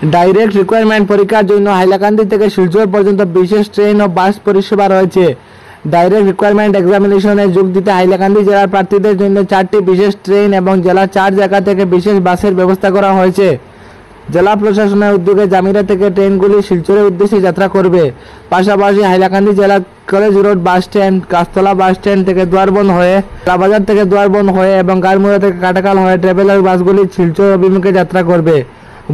Direct requirement পরীক্ষার জন্য হাইলাকান্দি থেকে শিলচর পর্যন্ত বিশেষ ট্রেন ও বাস পরিষেবা রয়েছে। ডাইরেক্ট রিকোয়ারমেন্ট এক্সামিনেশনে যোগ দিতে হাইলাকান্দি জেলার প্রার্থীদের জন্য 4টি বিশেষ ট্রেন এবং জেলার 4 জায়গা থেকে বিশেষ বাসের ব্যবস্থা করা হয়েছে। জেলা প্রশাসনের উদ্যোগে জামিরা থেকে ট্রেনগুলি শিলচরের উদ্দেশ্যে যাত্রা করবে। পাশাপাশি হাইলাকান্দি জেলার college road bus stand, Gachtala bus stand থেকে দুয়ারবন্দ হয়ে, বাজার থেকে দুয়ারবন্দ হয়ে এবং গারমুড়া থেকে কাটাকাল হয়ে ট্রাভেলার বাসগুলি শিলচর অভিমুখে যাত্রা করবে।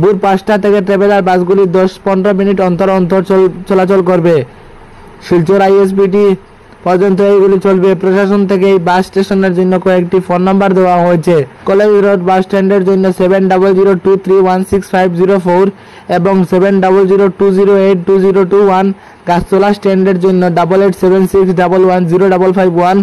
ভোর 5টা থেকে ট্রাভেলার বাসগুলি 10-15 মিনিট অন্তর অন্তর চলাচল করবে। শিলচর আইএসবিটি পর্যন্ত এইগুলি চলবে। প্রশাসন থেকে এই বাস স্টেশনের জন্য কয়েকটি ফোন নাম্বার দেওয়া হয়েছে। কলেজ রোড বাস স্ট্যান্ডের জন্য 7002316504 এবং 7002082021, গাছতলা স্ট্যান্ডের জন্য 8876110551,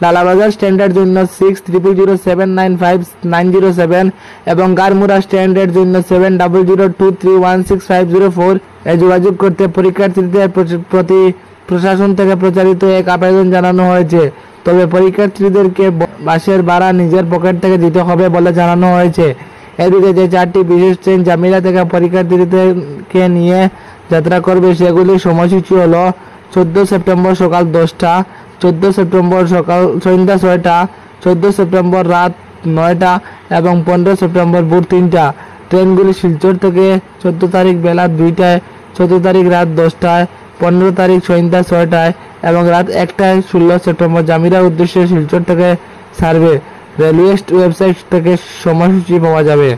লালাবাজার স্ট্যান্ডের জন্য 6000795907 এবং গারমুড়া স্ট্যান্ডের জন্য 7002316504 এ যোগাযোগ করতে পরীক্ষার্থীদের প্রতি প্রশাসন থেকে প্রচারিত এক আবেদন জানানো হয়েছে। তবে পরীক্ষার্থীদেরকে বাসের ভাড়া নিজের পকেট থেকে দিতে হবে বলে জানানো হয়েছে। এদিকে যে 4টি বিশেষ ট্রেন জামিরা থেকে পরীক্ষার্থীদেরকে নিয়ে যাত্রা করবে সেগুলির সময়সূচি হল 14 সেপ্টেম্বর সকাল 10টা, 14 সেপ্টেম্বর সন্ধ্যা 6টা, 14 সেপ্টেম্বর রাত 9টা এবং 15 সেপ্টেম্বর ভোর 3টা। ট্রেনগুলি শিলচর থেকে 14 তারিখ বেলা 2টায়, 14 তারিখ রাত 10টায়, 15 তারিখ সন্ধ্যা 6টায় এবং রাত 1টায় 16 সেপ্টেম্বর জামিরার উদ্দেশ্যে শিলচর থেকে ছাড়বে। রেলওয়ে ওয়েবসাইট থেকে সময়সূচি পাওয়া যাবে।